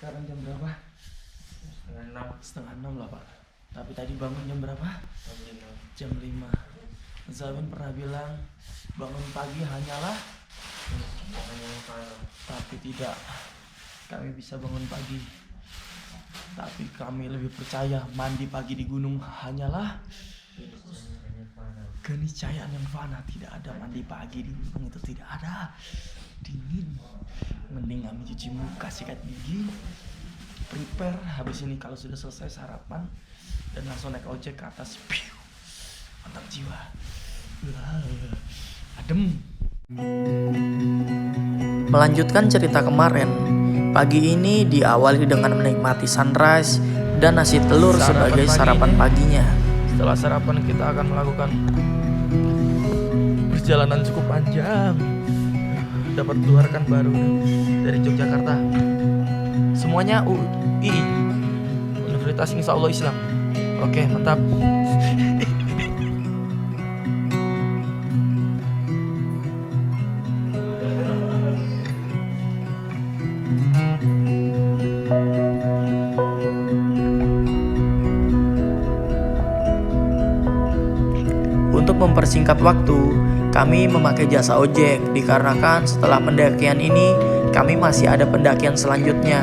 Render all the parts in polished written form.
Sekarang jam berapa? Setengah enam lah Pak. Tapi tadi bangun jam berapa? Jam 5. Zawin pernah bilang bangun pagi hanyalah tapi tidak. Kami bisa bangun pagi, tapi kami lebih percaya mandi pagi di gunung hanyalah keniscayaan yang fana. Tidak ada mandi pagi di gunung, itu tidak ada. Dingin. Mending kami cuci muka, sikat gigi, prepare. Habis ini kalau sudah selesai sarapan dan langsung naik ojek ke atas. Piu. Mantap jiwa. Adem. Melanjutkan cerita kemarin, pagi ini diawali dengan menikmati sunrise dan nasi telur sebagai sarapan paginya. Setelah sarapan kita akan melakukan perjalanan cukup panjang. Dapat dua rekan baru dari Yogyakarta. Semuanya UI, Universitas Insya Allah Islam. Oke, mantap. Untuk mempersingkat waktu, kami memakai jasa ojek dikarenakan setelah pendakian ini kami masih ada pendakian selanjutnya.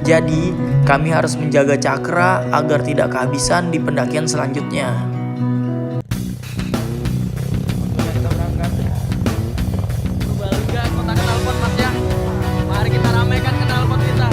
Jadi, kami harus menjaga cakra agar tidak kehabisan di pendakian selanjutnya. Kita berangkat. Purbalingga, kota knalpot Mas ya. Mari kita ramaikan knalpot kita.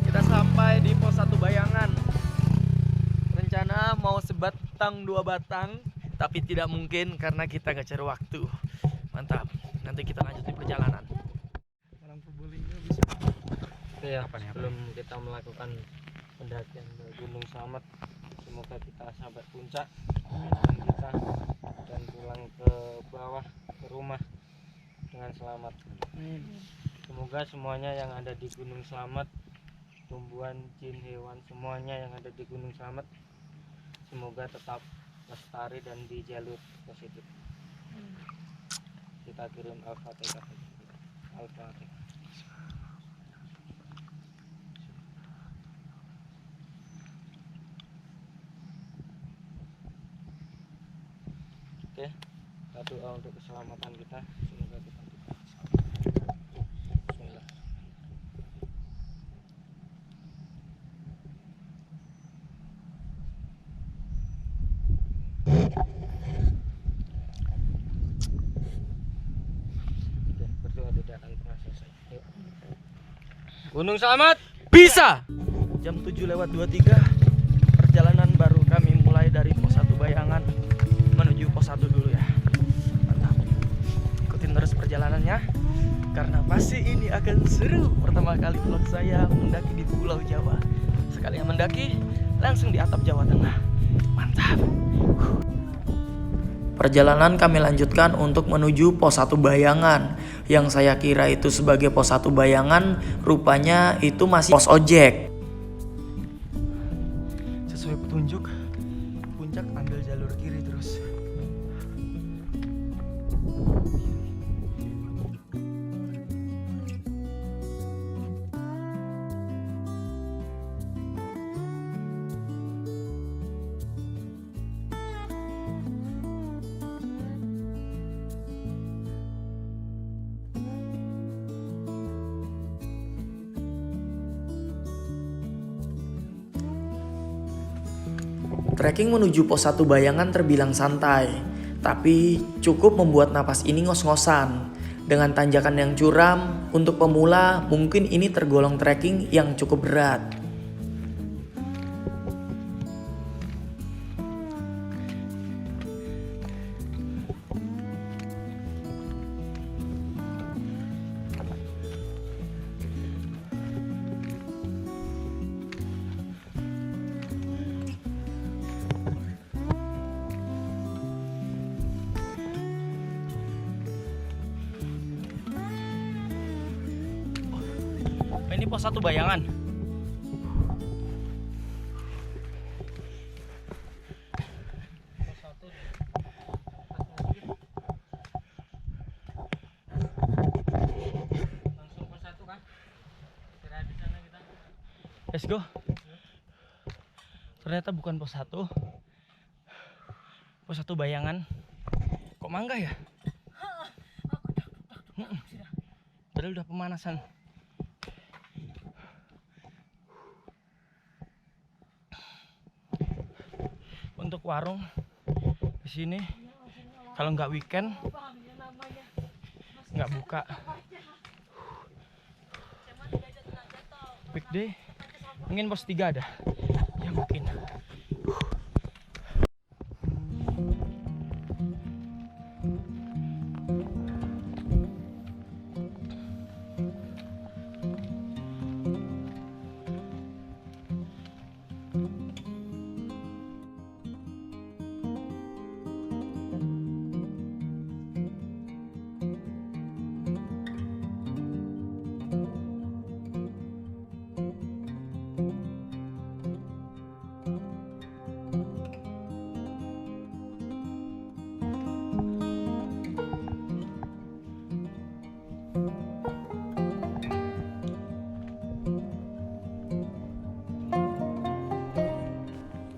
Kita sampai di pos 1 Bayangan. Rencana mau sebatang 2 batang, tapi tidak mungkin karena kita gak cari waktu. Mantap. Nanti kita lanjut di perjalanan. Orang Purbalingga bisa. Oke ya, sebelum kita melakukan pendakian ke Gunung Slamet, semoga kita sampai puncak dan pulang ke bawah ke rumah dengan selamat. Semoga semuanya yang ada di Gunung Slamet, tumbuhan, jin, hewan, semuanya yang ada di Gunung Slamet, semoga tetap lestari dan di jalur positif. Kita kirim Al-Fatihah. Al-Fatihah. Oke, kita doa untuk keselamatan kita. Semoga kita Bismillah. Oke, berdoa tidak akan pernah selesai. Yuk. Gunung Selamat. Bisa! Jam 7:23 perjalanan baru kami mulai dari pos 1 Bayangan menuju pos 1 dulu ya. Mantap. Ikutin terus perjalanannya karena pasti ini akan seru. Pertama kali vlog saya mendaki di Pulau Jawa. Sekali yang mendaki langsung di atap Jawa Tengah. Mantap. Perjalanan kami lanjutkan untuk menuju pos 1 Bayangan. Yang saya kira itu sebagai pos 1 Bayangan, rupanya itu masih pos ojek. Sesuai petunjuk puncak ambil jalur kiri terus. Trekking menuju pos 1 Bayangan terbilang santai, tapi cukup membuat napas ini ngos-ngosan. Dengan tanjakan yang curam, untuk pemula mungkin ini tergolong trekking yang cukup berat. Ini pos 1 Bayangan. Langsung pos 1 kan? Istirahat di sana kita. Let's go. Ternyata bukan pos 1. Pos 1 Bayangan. Kok mangga ya? Padahal udah pemanasan. Untuk warung di sini kalau nggak weekend nggak buka. Weekday mungkin pos 3 ada. Ya mungkin.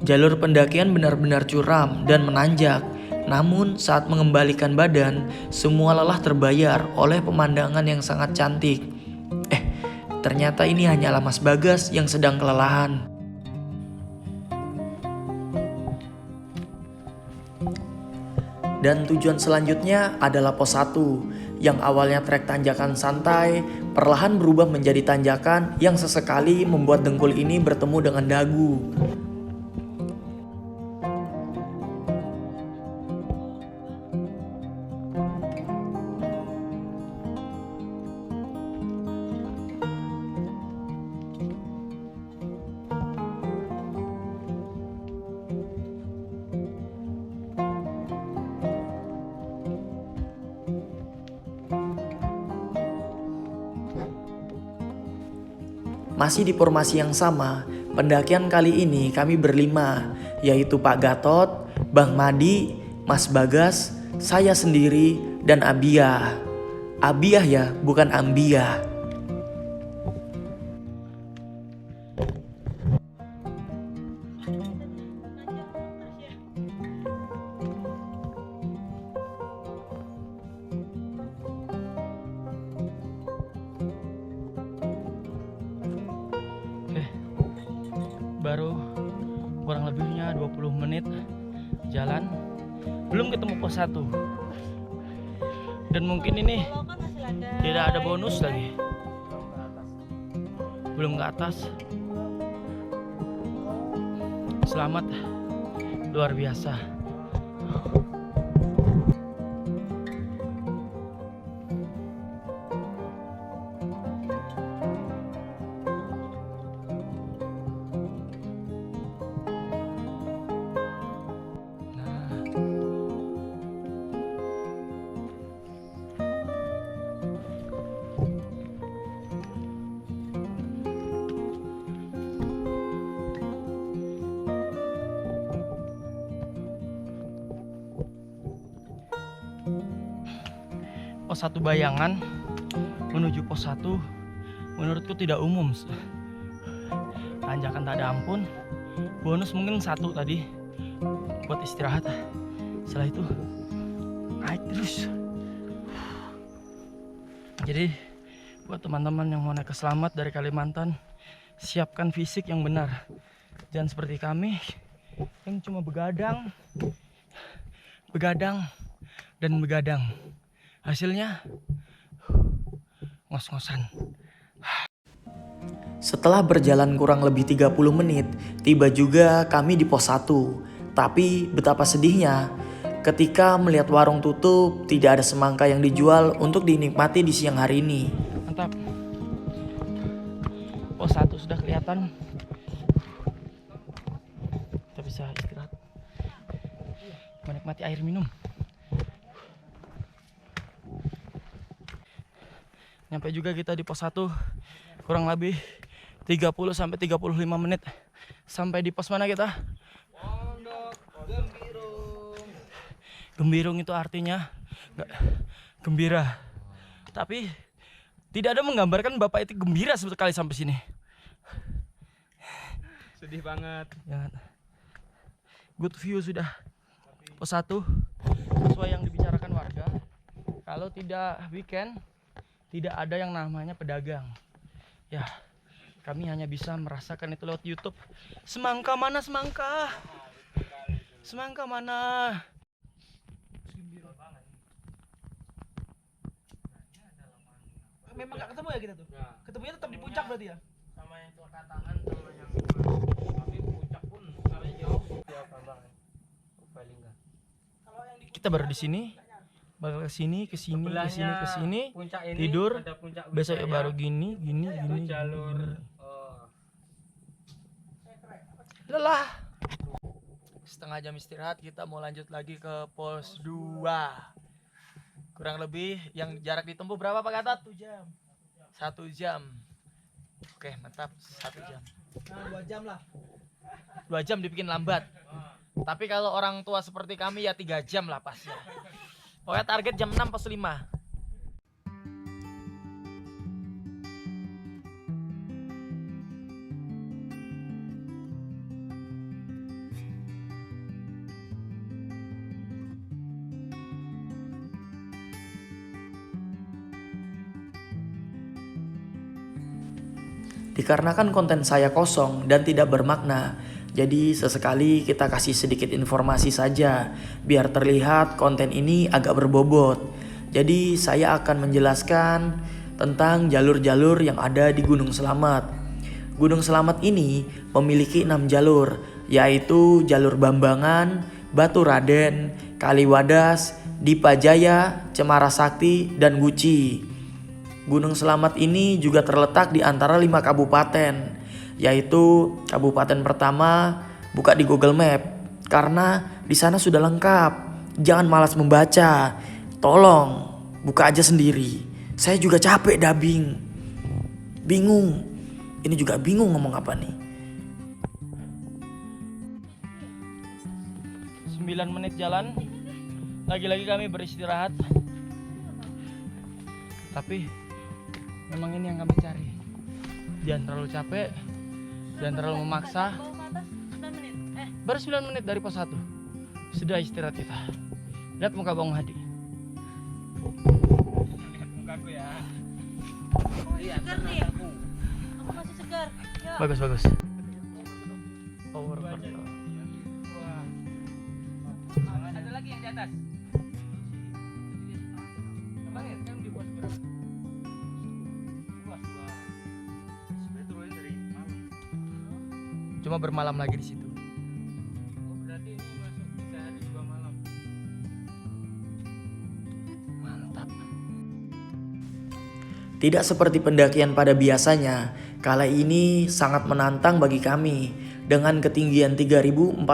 Jalur pendakian benar-benar curam dan menanjak. Namun saat mengembalikan badan, semua lelah terbayar oleh pemandangan yang sangat cantik. Ternyata ini hanyalah Mas Bagas yang sedang kelelahan. Dan tujuan selanjutnya adalah pos 1, yang awalnya trek tanjakan santai, perlahan berubah menjadi tanjakan yang sesekali membuat dengkul ini bertemu dengan dagu. Masih di formasi yang sama, pendakian kali ini kami berlima, yaitu Pak Gatot, Bang Madi, Mas Bagas, saya sendiri, dan Abiyah. Abiyah ya, bukan Ambiyah. Baru kurang lebihnya 20 menit jalan, belum ketemu pos 1. Dan mungkin ini tidak ada bonus lagi. Belum ke atas. Selamat, luar biasa. Pos 1 Bayangan menuju pos 1 menurutku tidak umum. Tanjakan tak ada ampun. Bonus mungkin 1 tadi buat istirahat. Setelah itu naik terus. Jadi buat teman-teman yang mau naik ke Slamet dari Kalimantan, siapkan fisik yang benar. Jangan seperti kami yang cuma begadang dan begadang. Hasilnya ngos-ngosan. Setelah berjalan kurang lebih 30 menit, tiba juga kami di pos 1. Tapi betapa sedihnya ketika melihat warung tutup, tidak ada semangka yang dijual untuk dinikmati di siang hari ini. Mantap. Pos 1 sudah kelihatan. Kita bisa istirahat, menikmati air minum. Nyampe juga kita di pos 1 kurang lebih 30 sampai 35 menit. Sampai di pos mana kita? Gembirung itu artinya gembira. Tapi tidak ada menggambarkan Bapak itu gembira sekali sampai sini. Sedih banget. Ya. Good view sudah. Pos 1 sesuai yang dibicarakan warga. Kalau tidak weekend, tidak ada yang namanya pedagang. Ya, kami hanya bisa merasakan itu lewat YouTube. Semangka mana semangka? Semangka mana? Memang gak ketemu ya kita tuh? Ketemunya tetap di puncak berarti ya? Sama yang Katangan sama yang tapi puncak pun kalian jauh. Jauh Bang. Paling enggak. Kita baru di sini, bakal ke sini, tidur, besok baru gini. Jalur Lelah. Setengah jam istirahat, kita mau lanjut lagi ke pos 2. Kurang lebih yang jarak ditempuh berapa Pak Gatot? 1 jam. 1 jam. Oke, mantap. 1 jam. Nah, 2 jam lah. 2 jam dibikin lambat. Tapi kalau orang tua seperti kami ya 3 jam lah pasnya. Pokoknya target jam 6 pos 5. Dikarenakan konten saya kosong dan tidak bermakna, jadi sesekali kita kasih sedikit informasi saja biar terlihat konten ini agak berbobot. Jadi saya akan menjelaskan tentang jalur-jalur yang ada di Gunung Slamet. Gunung Slamet ini memiliki 6 jalur, yaitu jalur Bambangan, Batu Raden, Kaliwadas, Dipajaya, Cemara Sakti, dan Guci. Gunung Slamet ini juga terletak di antara 5 kabupaten, yaitu kabupaten pertama buka di Google Map karena di sana sudah lengkap. Jangan malas membaca, tolong buka aja sendiri. Saya juga capek dubbing, bingung. Ini juga bingung ngomong apa nih. 9 menit jalan, lagi-lagi kami beristirahat. Tapi memang ini yang kami cari. Jangan terlalu capek, jangan terlalu memaksa. Baru 9 menit dari pos 1. Sudah istirahat kita. Lihat muka Bang Hadi. mukaku ya. Segar nih. Aku masih segar. Yuk. Bagus. Power. atas. Abang ya, yang di bawah berapa? Luas, wah. Sebenarnya turunnya dari malam. Cuma bermalam lagi di situ. Oh, berarti ini masuk sehari 2 malam. Mantap. Tidak seperti pendakian pada biasanya, kali ini sangat menantang bagi kami dengan ketinggian 3.432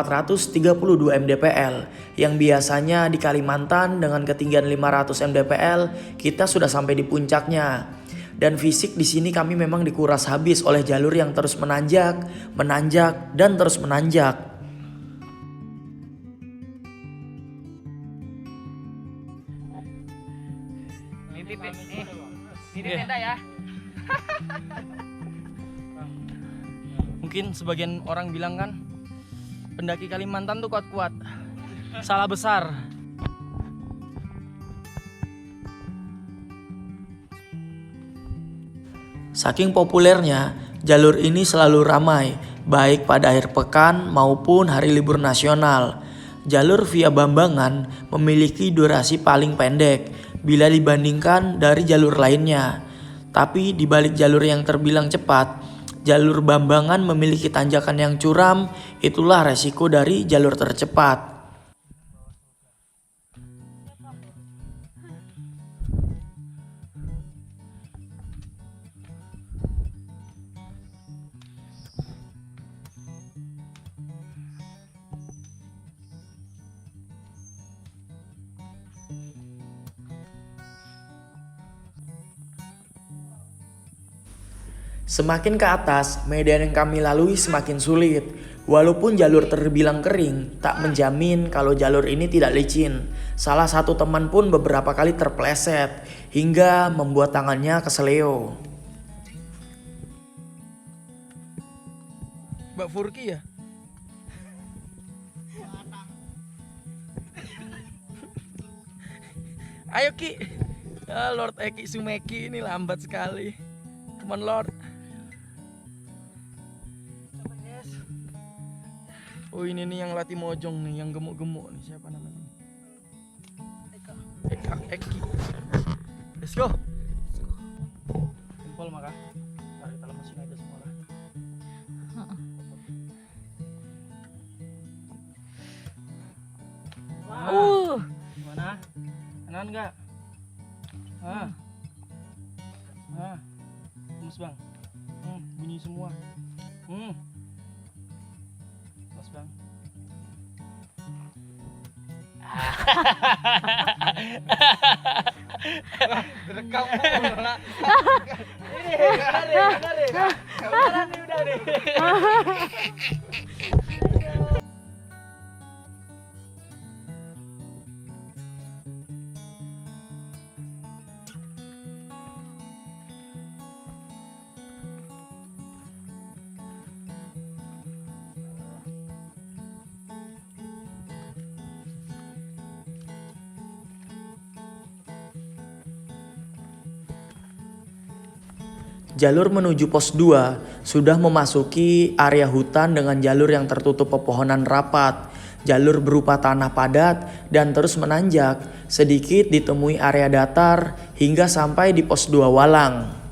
mdpl yang biasanya di Kalimantan dengan ketinggian 500 mdpl kita sudah sampai di puncaknya. Dan fisik di sini kami memang dikuras habis oleh jalur yang terus menanjak, menanjak dan terus menanjak. Ini tenda ya. Mungkin sebagian orang bilang kan pendaki Kalimantan tuh kuat-kuat. Salah besar. Saking populernya, jalur ini selalu ramai, baik pada akhir pekan maupun hari libur nasional. Jalur via Bambangan memiliki durasi paling pendek bila dibandingkan dari jalur lainnya. Tapi di balik jalur yang terbilang cepat, jalur Bambangan memiliki tanjakan yang curam, itulah resiko dari jalur tercepat. Semakin ke atas, medan yang kami lalui semakin sulit. Walaupun jalur terbilang kering, tak menjamin kalau jalur ini tidak licin. Salah satu teman pun beberapa kali terpleset, hingga membuat tangannya keseleo. Mbak Furki ya? Ayo Ki. Ya, Lord Eki Sumeki ini lambat sekali. Come on Lord. Oh ini nih yang latih mojong nih, yang gemuk-gemuk nih, siapa namanya? Eki. Let's go. Simpel maka. Mari kita lemesin aja semua lah. Gimana? Kanan enggak? Lemes bang. Bunyi semua. Lemes bang. Direkam lah. Ini benar deh. Beneran nih udah deh. Jalur menuju pos 2 sudah memasuki area hutan dengan jalur yang tertutup pepohonan rapat. Jalur berupa tanah padat dan terus menanjak, sedikit ditemui area datar hingga sampai di pos 2 Walang.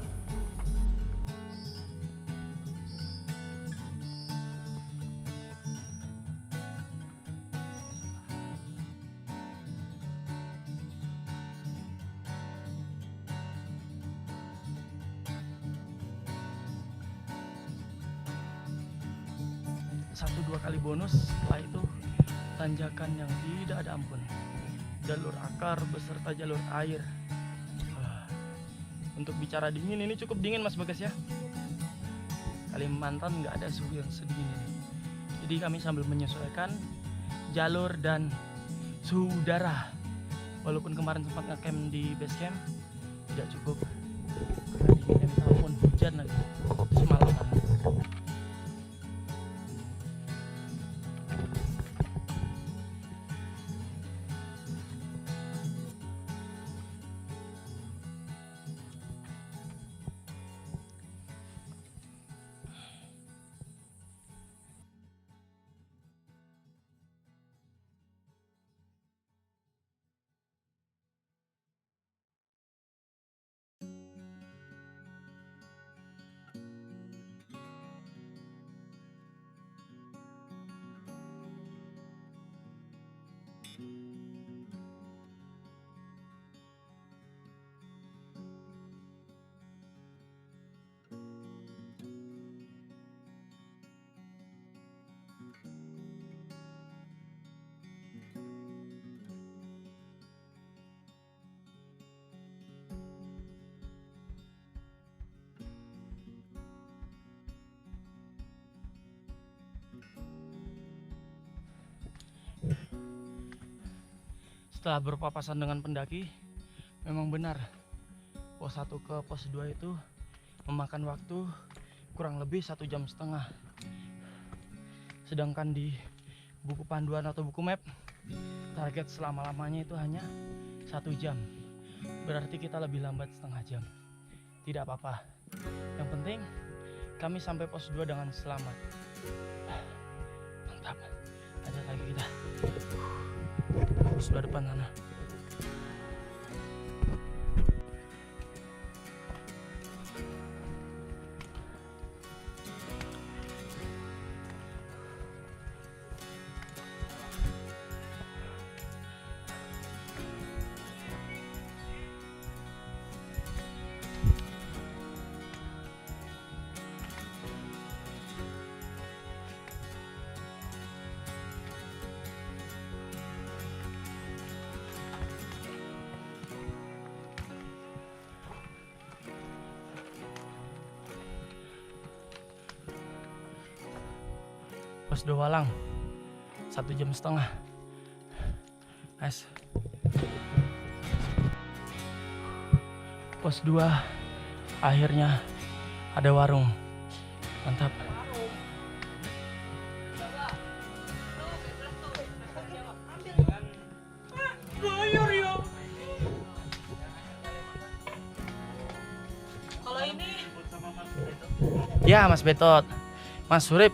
Satu dua kali bonus, setelah itu tanjakan yang tidak ada ampun, jalur akar beserta jalur air. Untuk bicara dingin, ini cukup dingin Mas Bagas ya. Kalimantan nggak ada suhu yang sedingin ini. Jadi kami sambil menyesuaikan jalur dan suhu udara. Walaupun kemarin sempat ngecamp di base camp, tidak cukup. Karena dingin, walaupun hujan lagi semalaman. Setelah berpapasan dengan pendaki, memang benar pos 1 ke pos 2 itu memakan waktu kurang lebih 1,5 jam. Sedangkan di buku panduan atau buku map, target selama-lamanya itu hanya 1 jam. Berarti kita lebih lambat setengah jam. Tidak apa-apa. Yang penting kami sampai pos 2 dengan selamat. Mantap. Lanjut lagi kita. Pos 2 depan sana. Pos 2 Walang 1,5 jam. Nice. Pos 2 akhirnya ada warung. Mantap. Kalau ini Ya Mas Betot, Mas Surip.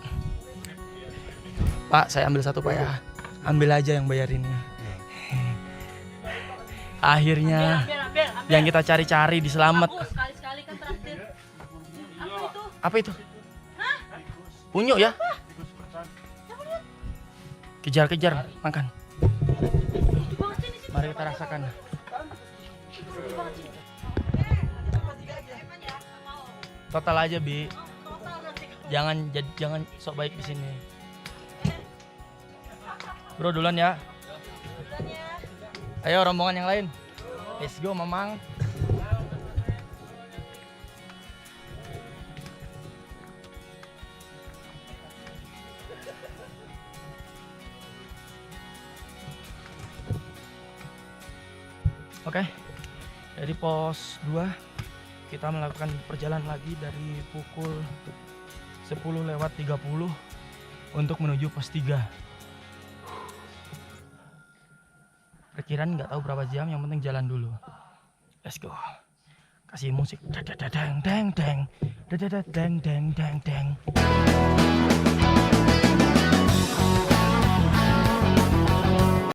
Pak, saya ambil satu Pak ya. Ambil aja yang bayarinnya. Akhirnya ambil. yang kita cari-cari di Selamat. Aku sekali-sekali kan terakhir. Apa itu? Apa itu? Unyu ya? Kejar-kejar, makan. Di bawah sini sih. Mari kita rasakan. Di bawah sini. Total aja, Bi. Total nanti. Jangan sok baik di sini. Bro duluan ya. Ayo rombongan yang lain. Let's go, Mamang. Oke. Dari pos 2 kita melakukan perjalanan lagi dari pukul 10:30 untuk menuju pos 3. Perkiraan nggak tahu berapa jam, yang penting jalan dulu. Let's go. Kasih musik. Deng deng deng deng. Deng deng deng deng deng.